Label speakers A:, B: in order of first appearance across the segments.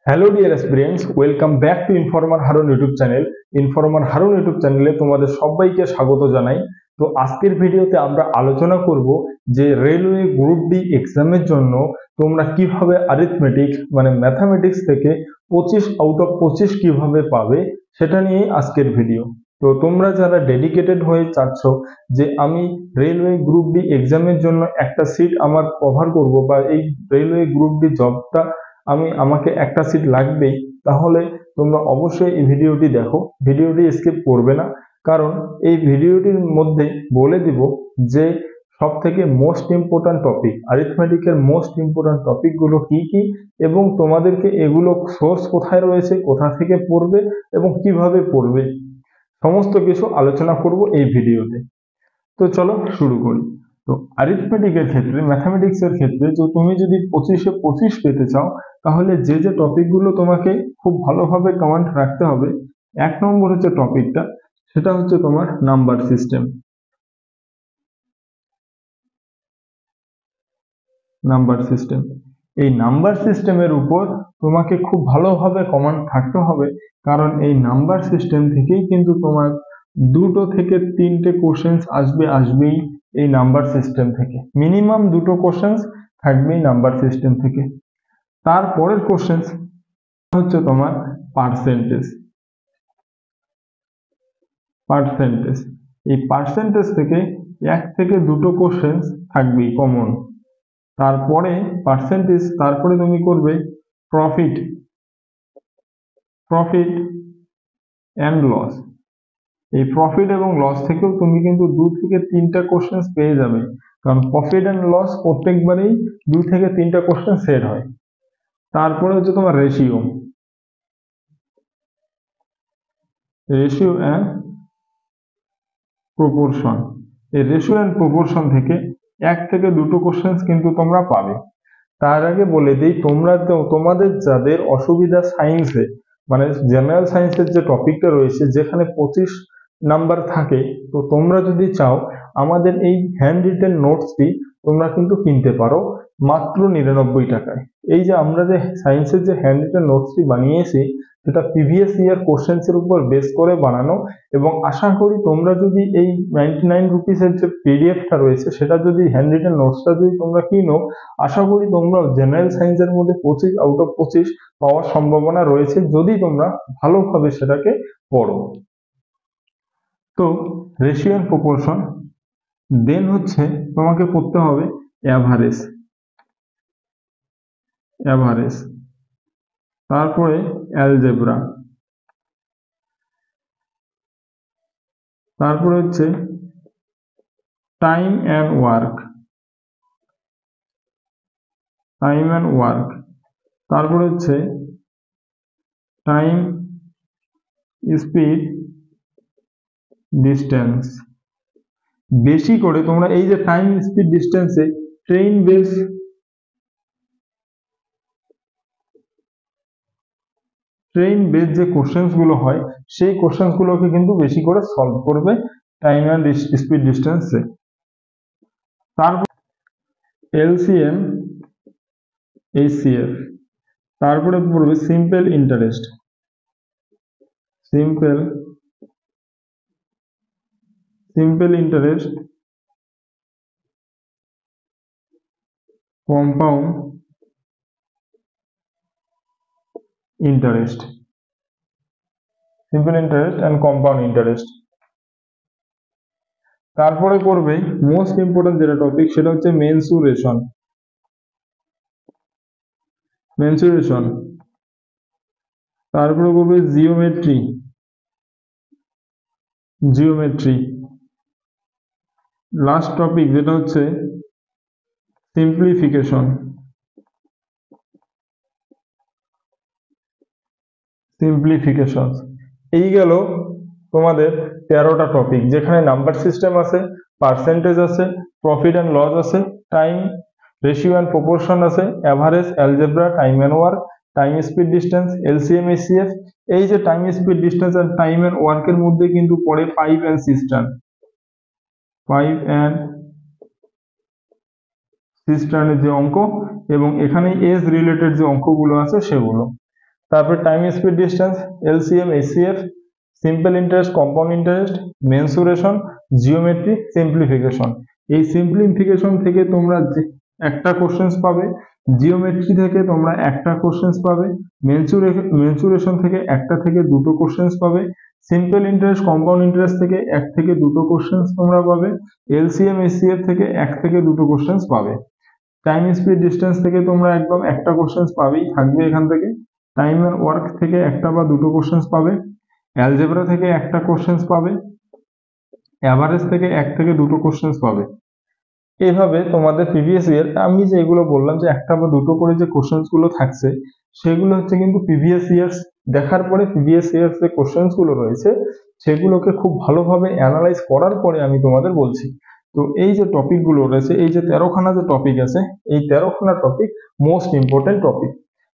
A: Hello dear অ্যাসপিরিয়েন্টস, welcome back to informer Harun YouTube channel. Informer Harun YouTube চ্যানেলে তোমাদের সবাইকে স্বাগত জানাই। তো আজকের ভিডিওতে আমরা আলোচনা করব যে রেলওয়ে গ্রুপ ডি এক্সামের জন্য তোমরা কিভাবে অ্যারিথমেটিক মানে ম্যাথামেটিক্স থেকে 25 আউট অফ 25 কিভাবে পাবে সেটা নিয়ে আজকের ভিডিও। তো তোমরা যারা ডেডিকেটেড হয়ে চাচ্ছ যে আমি রেলওয়ে গ্রুপ ডি এক্সামের জন্য একটা সিট আমার কভার করব বা এই রেলওয়ে গ্রুপ ডি জবটা আমাকে একটা সিট লাগবেই, তাহলে তোমরা অবশ্যই এই ভিডিওটি দেখো, ভিডিওটি স্কিপ করবে না। কারণ এই ভিডিওটির মধ্যে বলে দিব যে সব থেকে মোস্ট ইম্পর্ট্যান্ট টপিক, অ্যারিথমেটিকের মোস্ট ইম্পর্ট্যান্ট টপিকগুলো কি কি এবং তোমাদেরকে এগুলো সোর্স কোথায় রয়েছে, কোথা থেকে পড়বে এবং কিভাবে পড়বে, সমস্ত কিছু আলোচনা করব এই ভিডিওতে। তো চলো শুরু করি। তো অ্যারিথমেটিকের ক্ষেত্রে, ম্যাথামেটিক্সের ক্ষেত্রে তুমি যদি 25-এ 25 পেতে চাও, তাহলে যে যে টপিকগুলো তোমাকে খুব ভালোভাবে কমান্ড রাখতে হবে, 1 নম্বর হচ্ছে টপিকটা, সেটা হচ্ছে তোমার নাম্বার সিস্টেম। নাম্বার সিস্টেম, এই নাম্বার সিস্টেমের উপর তোমাকে খুব ভালোভাবে কমান্ড থাকতে হবে, কারণ এই নাম্বার সিস্টেম থেকেই কিন্তু তোমার 2 থেকে 3টে কোশ্চেন আসবেই এই নাম্বার সিস্টেম থেকে, মিনিমাম 2টো কোশ্চেন থাকবেই নাম্বার সিস্টেম থেকে। তারপরের কোশ্চেন হচ্ছে তোমার পার্সেন্টেজ। পার্সেন্টেজ, এই পার্সেন্টেজ থেকে 1 থেকে 2টো কোশ্চেন থাকবেই কমন। তারপরে পার্সেন্টেজ, তারপরে তুমি করবে প্রফিট, প্রফিট অ্যান্ড লস। এই প্রফিট এবং লস থেকেও তুমি কিন্তু 2 থেকে 3টা কোশ্চেন পেয়ে যাবে, কারণ প্রফিট অ্যান্ড লস প্রত্যেকবারেই 2 থেকে 3টা কোশ্চেন সেট হয়। তারপরে হচ্ছে তোমার রেশিও, রেশিও অ্যান্ড প্রপোর্শন। এই রেশিও অ্যান্ড প্রপোর্শন থেকে 1 থেকে 2টো কোশ্চেন কিন্তু তোমরা পাবে। তার আগে বলে দিই, তোমাদের যাদের অসুবিধা সায়েন্সে, মানে জেনারেল সায়েন্সের যে টপিকটা রয়েছে যেখানে 25 নাম্বার থাকে, তো তোমরা যদি চাও আমাদের এই হ্যান্ড রিটেন নোটসটি তোমরা কিন্তু কিনতে পারো মাত্র 99 টাকায়। এই যে আমরা যে সায়েন্সের যে হ্যান্ড রিটেন নোটসটি বানিয়েছি, সেটা প্রিভিয়াস ইয়ার কোশ্চেন্সের উপর বেস করে বানানো, এবং আশা করি তোমরা যদি এই 99 রুপিসের যে পিডিএফটা রয়েছে সেটা যদি হ্যান্ড রিটেন নোটসটা যদি তোমরা কিনো, আশা করি তোমরা জেনারেল সায়েন্সের মধ্যে 25 আউট অফ 25 পাওয়ার সম্ভাবনা রয়েছে যদি তোমরা ভালোভাবে সেটাকে পড়ো। তো রেশিও এন্ড প্রপোর্শন, দেন হচ্ছে তোমাকে পড়তে হবে অ্যাভারেজ, অ্যাভারেজ, তারপরে অ্যালজেব্রা, তারপরে হচ্ছে time and work, time and work, তারপরে হচ্ছে টাইম স্পিড ডিস্টেন্স। বেশি করে তোমরা এই যে টাইম স্পিড ডিস্টেন্সে ট্রেন বেস যে কোশ্চেন্স গুলো হয়, সেই কোশ্চেন্স গুলোকে কিন্তু বেশি করে সলভ করবে টাইম অ্যান্ড স্পিড ডিস্টেন্সে। তারপর এলসিএম, এইচসিএফ, তারপরে পড়বে simple interest, simple interest, compound interest, simple interest and compound interest. তারপরে করবে মোস্ট ইম্পর্টেন্ট যেটা টপিক, সেটা হচ্ছে মেনসুরেশন, মেনসুরেশন, তারপরে করবে জিওমেট্রি, জিওমেট্রি, লাস্ট টপিক যেটা হচ্ছে সিম্পলিফিকেশন, সিম্পলিফিকেশন। এই গেল তোমাদের 13টা টপিক, যেখানে নাম্বার সিস্টেম আছে, পার্সেন্টেজ আছে, প্রফিট অ্যান্ড লস আছে, টাইম, রেশিও অ্যান্ড প্রপোর্শন আছে, average, algebra, time and work, time speed distance, LCM, HCF. এই যে টাইম স্পিড ডিস্টেন্স আর টাইম অ্যান্ড ওয়ার্কের মধ্যে কিন্তু পড়ে pipe and cistern, pipe and সিস্টার্নের যে অঙ্ক, এবং এখানে এজ রিলেটেড যে অঙ্কগুলো আছে সেগুলো। তারপরে time speed distance, LCM, HCF, simple interest, compound interest, mensuration, geometry, simplification. এই সিম্পলিফিকেশন থেকে তোমরা একটা কোশ্চেন্স পাবে, জিওমেট্রি থেকে তোমরা একটা কোশ্চেন্স পাবে, মেনসুরেশন থেকে একটা থেকে দুটো কোশ্চেন্স পাবে, সিম্পল ইন্টারেস্ট, কম্পাউন্ড ইন্টারেস্ট থেকে এক থেকে দুটো কোশ্চেন্স তোমরা পাবে, এলসিএম, এইচসিএফ থেকে এক থেকে দুটো কোশ্চেন্স পাবে। টাইম স্পিড ডিস্টেন্স থেকে তোমরা একদম একটা কোশ্চেন্স পাবেই থাকবে এখান থেকে। টাইম এন্ড ওয়ার্ক থেকে একটা বা দুটো কোশ্চেন্স পাবে, অ্যালজেব্রা থেকে একটা কোশ্চেন্স পাবে, অ্যাভারেজ থেকে এক থেকে দুটো কোশ্চেন্স পাবে। এইভাবে তোমাদের প্রিভিয়াস ইয়ার আমি যে এগুলো বললাম যে একটা বা দুটো করে যে কোশ্চেন্স গুলো থাকছে, সেগুলো হচ্ছে কিন্তু প্রিভিয়াস ইয়ার্স দেখার পরে প্রিভিয়াস ইয়ার্স যে কোশ্চেন্স গুলো রয়েছে সেগুলোকে খুব ভালোভাবে অ্যানালাইজ করার পরে আমি তোমাদের বলছি। তো এই যে টপিক গুলো রয়েছে, এই যে 13খানা যে টপিক আছে, এই 13খানা টপিক মোস্ট ইম্পর্টেন্ট টপিক।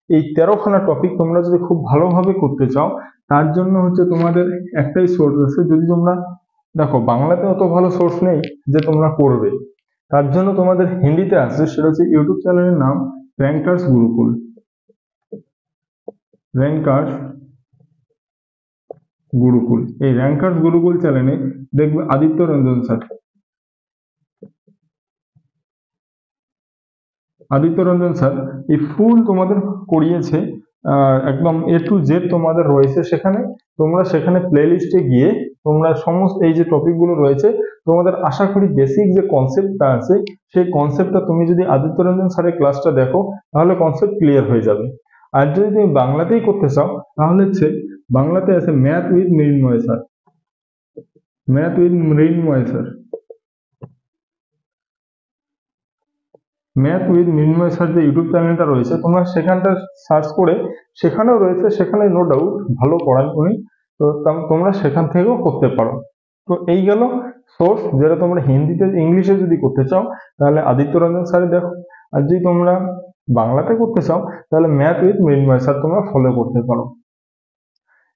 A: এই 13খানা টপিক তোমরা যদি খুব ভালোভাবে করতে চাও, তার জন্য হচ্ছে তোমাদের একটাই সোর্স আছে। যদি তোমরা দেখো বাংলাতে অত ভালো সোর্স নেই যে তোমরা করবে, তার জন্য তোমাদের হিন্দিতে আছে, সেটা হচ্ছে ইউটিউব চ্যানেলের নাম র্যাঙ্কার্স গুরুকুল। র্যাঙ্কার্স গুরুকুল, এই র্যাঙ্কার্স গুরুকুল চ্যানেলে দেখবে আদিত্য রঞ্জন স্যার, আদিত্য রঞ্জন স্যার এই ফুল তোমাদের করিয়েছে, একদম এ টু জেড তোমাদের রয়েছে সেখানে। তোমরা সেখানে প্লে লিস্টে গিয়ে তোমরা সমস্ত এই যে টপিক গুলো রয়েছে, তোমাদের আশা করি বেসিক যে কনসেপ্টটা আছে সেই কনসেপ্টটা তুমি যদি আদিত্য রঞ্জন স্যারের ক্লাসটা দেখো তাহলে কনসেপ্ট ক্লিয়ার হয়ে যাবে। আর যদি তুমি বাংলাতেই করতে চাও তাহলে হচ্ছে বাংলাতে আছে math with Mrinmoy sir, math with Mrinmoy sir, math with Mrinmoy sir যে ইউটিউব চ্যানেলটা রয়েছে তোমরা সেখানটা সার্চ করে, সেখানেও রয়েছে, সেখানে নো ডাউট ভালো পড়ান উনি, তো তোমরা সেখান থেকেও করতে পারো। তো এই গেল সোর্স, যেটা তোমরা হিন্দিতে ইংলিশে যদি করতে চাও তাহলে আদিত্য রঞ্জন স্যারের দেখো, আর যদি তোমরা বাংলাতে করতে চাও তাহলে ম্যাথ উইথ মৃন্ময় স্যার তোমরা ফলো করতে পারো।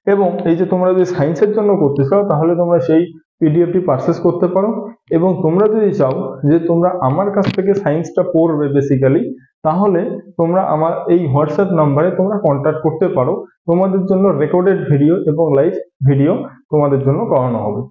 A: এবং এই যে তোমরা যদি সায়েন্সের জন্য করতে চাও তাহলে তোমরা সেই পিডিএফটি পারচেস করতে পারো। এবং তোমরা যদি চাও যে তোমরা আমার কাছ থেকে সায়েন্সটা পড়বে বেসিক্যালি, তাহলে তোমরা আমার এই হোয়াটসঅ্যাপ নাম্বারে তোমরা কন্ট্যাক্ট করতে পারো। তোমাদের জন্য রেকর্ডেড ভিডিও এবং লাইভ ভিডিও তোমাদের জন্য করানো হবে।